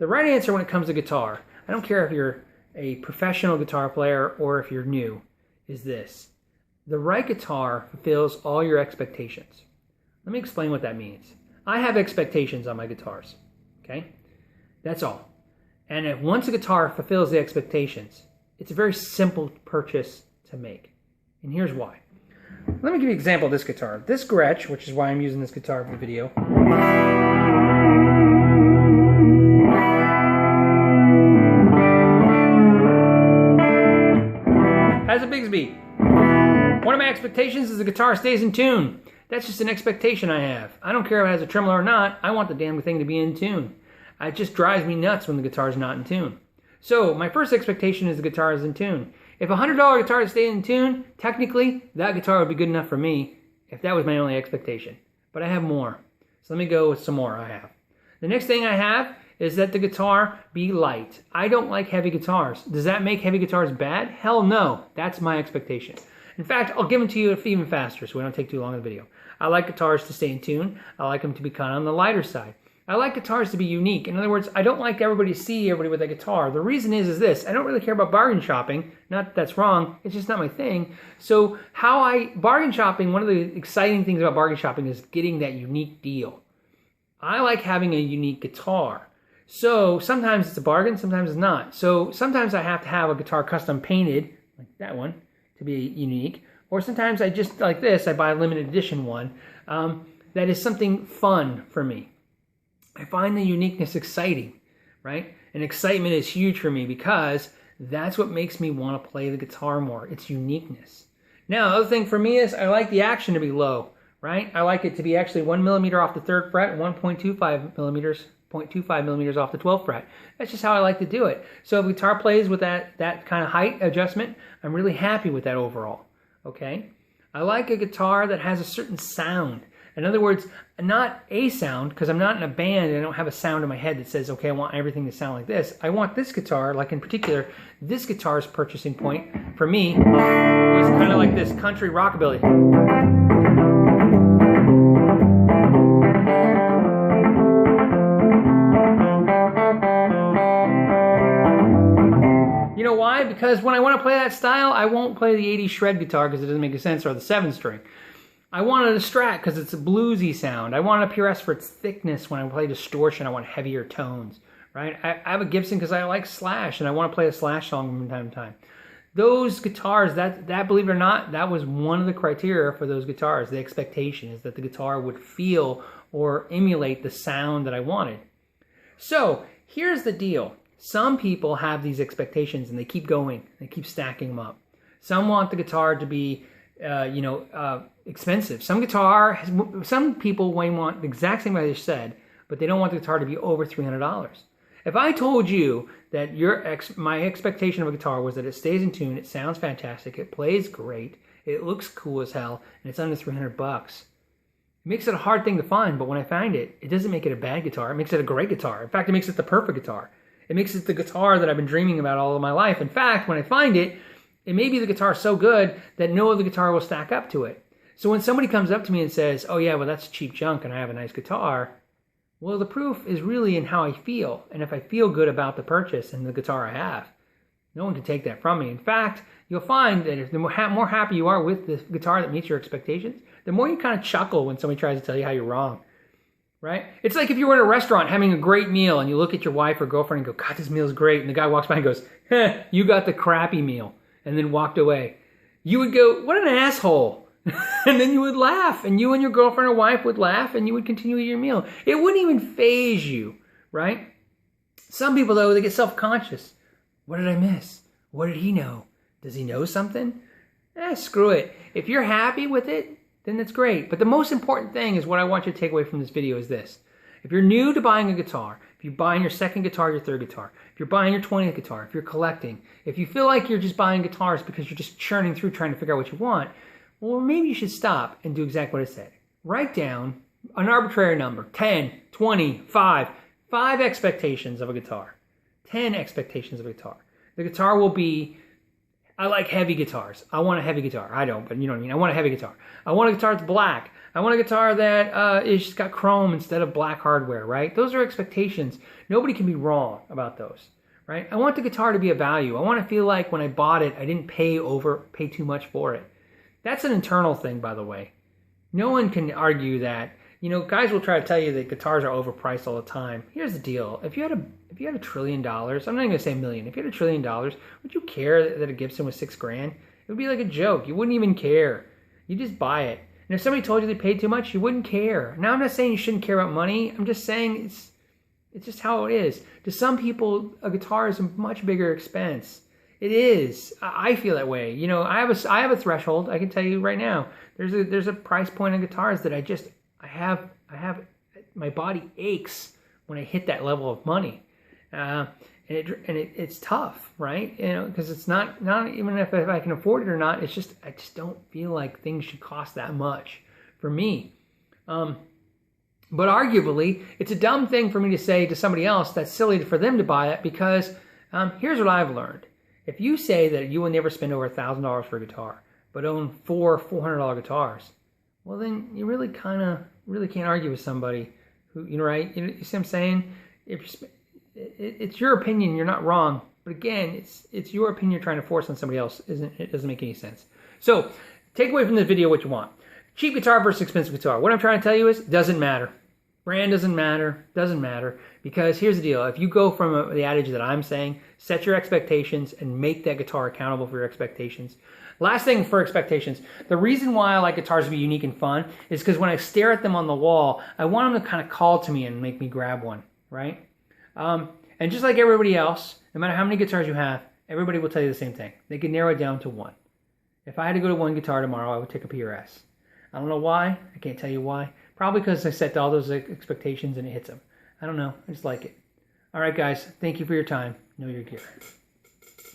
The right answer when it comes to guitar, I don't care if you're a professional guitar player or if you're new, is this. The right guitar fulfills all your expectations. Let me explain what that means. I have expectations on my guitars, okay? That's all. And if once a guitar fulfills the expectations, it's a very simple purchase to make. And here's why. Let me give you an example of this guitar. This Gretsch, which is why I'm using this guitar for the video, has a Bigsby. One of my expectations is the guitar stays in tune. That's just an expectation I have. I don't care if it has a tremolo or not. I want the damn thing to be in tune. It just drives me nuts when the guitar is not in tune. So my first expectation is the guitar is in tune. If a $100 guitar stayed in tune, technically that guitar would be good enough for me if that was my only expectation. But I have more. So let me go with some more I have. The next thing I have is that the guitar be light. I don't like heavy guitars. Does that make heavy guitars bad? Hell no. That's my expectation. In fact, I'll give them to you even faster so we don't take too long in the video. I like guitars to stay in tune. I like them to be kind of on the lighter side. I like guitars to be unique. In other words, I don't like everybody to see everybody with a guitar. The reason is this. I don't really care about bargain shopping. Not that that's wrong. It's just not my thing. So bargain shopping, one of the exciting things about bargain shopping is getting that unique deal. I like having a unique guitar. So sometimes it's a bargain, sometimes it's not. So sometimes I have to have a guitar custom painted, like that one, to be unique. Or sometimes I just, like this, I buy a limited edition one. That is something fun for me. I find the uniqueness exciting, right? And excitement is huge for me because that's what makes me want to play the guitar more. It's uniqueness. Now, the other thing for me is I like the action to be low, right? I like it to be actually 1 millimeter off the 3rd fret and 1.25 millimeters, 0.25 millimeters off the 12th fret. That's just how I like to do it. So if the guitar plays with that kind of height adjustment, I'm really happy with that overall, okay? I like a guitar that has a certain sound. In other words, not a sound, because I'm not in a band and I don't have a sound in my head that says, okay, I want everything to sound like this. I want this guitar, like in particular, this guitar's purchasing point for me was kind of like this country rockabilly. You know why? Because when I want to play that style, I won't play the 80s shred guitar because it doesn't make sense, or the 7-string. I wanted a Strat because it's a bluesy sound. I want a PRS for its thickness. When I play distortion, I want heavier tones, right? I have a Gibson because I like Slash, and I want to play a Slash song from time to time. Those guitars, that believe it or not, that was one of the criteria for those guitars. The expectation is that the guitar would feel or emulate the sound that I wanted. So here's the deal. Some people have these expectations, and they keep going. They keep stacking them up. Some want the guitar to be expensive. Some people want the exact same way I just said, but they don't want the guitar to be over $300. If I told you that my expectation of a guitar was that it stays in tune, it sounds fantastic, it plays great, it looks cool as hell, and it's under $300, it makes it a hard thing to find. But when I find it, it doesn't make it a bad guitar. It makes it a great guitar. In fact, it makes it the perfect guitar. It makes it the guitar that I've been dreaming about all of my life. In fact, when I find it, it may be the guitar so good that no other guitar will stack up to it. So when somebody comes up to me and says, oh yeah, well that's cheap junk and I have a nice guitar, well, the proof is really in how I feel. And if I feel good about the purchase and the guitar I have, no one can take that from me. In fact, you'll find that if the more happy you are with the guitar that meets your expectations, the more you kind of chuckle when somebody tries to tell you how you're wrong, right? It's like if you were in a restaurant having a great meal and you look at your wife or girlfriend and go, God, this meal's great. And the guy walks by and goes, you got the crappy meal, and then walked away. You would go, what an asshole. And then you would laugh, and you and your girlfriend or wife would laugh, and you would continue with your meal. It wouldn't even faze you, right? Some people, though, they get self-conscious. What did I miss? What did he know? Does he know something? Screw it. If you're happy with it, then that's great. But the most important thing is what I want you to take away from this video is this. If you're new to buying a guitar, if you're buying your second guitar, your third guitar, if you're buying your 20th guitar, if you're collecting, if you feel like you're just buying guitars because you're just churning through trying to figure out what you want, well, maybe you should stop and do exactly what I said. Write down an arbitrary number, 10, 20, 5 expectations of a guitar, 10 expectations of a guitar. The guitar will be I like heavy guitars. I want a heavy guitar. I don't, but you know what I mean. I want a heavy guitar. I want a guitar that's black. I want a guitar that is just got chrome instead of black hardware, right? Those are expectations. Nobody can be wrong about those, right? I want the guitar to be a value. I want to feel like when I bought it, I didn't pay too much for it. That's an internal thing, by the way. No one can argue that. You know, guys will try to tell you that guitars are overpriced all the time. Here's the deal. If you had $1 trillion, I'm not even gonna say a million. If you had $1 trillion, would you care that a Gibson was $6,000? It would be like a joke. You wouldn't even care. You just buy it. And if somebody told you they paid too much, you wouldn't care. Now, I'm not saying you shouldn't care about money. I'm just saying it's just how it is. To some people, a guitar is a much bigger expense. It is. I feel that way. You know, I have a threshold. I can tell you right now. There's a price point on guitars that I have my body aches when I hit that level of money, and it's tough, right? You know, because it's not even if I can afford it or not. It's just I just don't feel like things should cost that much for me. But arguably, it's a dumb thing for me to say to somebody else that's silly for them to buy it because here's what I've learned: if you say that you will never spend over $1,000 for a guitar, but own four $400 guitars, well, then you really can't argue with somebody who, you know, right? You see what I'm saying? It's your opinion. You're not wrong. But again, it's your opinion you're trying to force on somebody else. It doesn't make any sense. So take away from this video what you want. Cheap guitar versus expensive guitar. What I'm trying to tell you is it doesn't matter. Brand doesn't matter. Doesn't matter. Because here's the deal. If you go from the adage that I'm saying, set your expectations and make that guitar accountable for your expectations. Last thing for expectations. The reason why I like guitars to be unique and fun is because when I stare at them on the wall, I want them to kind of call to me and make me grab one, right? And just like everybody else, no matter how many guitars you have, everybody will tell you the same thing. They can narrow it down to one. If I had to go to one guitar tomorrow, I would take a PRS. I don't know why. I can't tell you why. Probably because I set all those expectations and it hits them. I don't know. I just like it. All right, guys. Thank you for your time. Know your gear.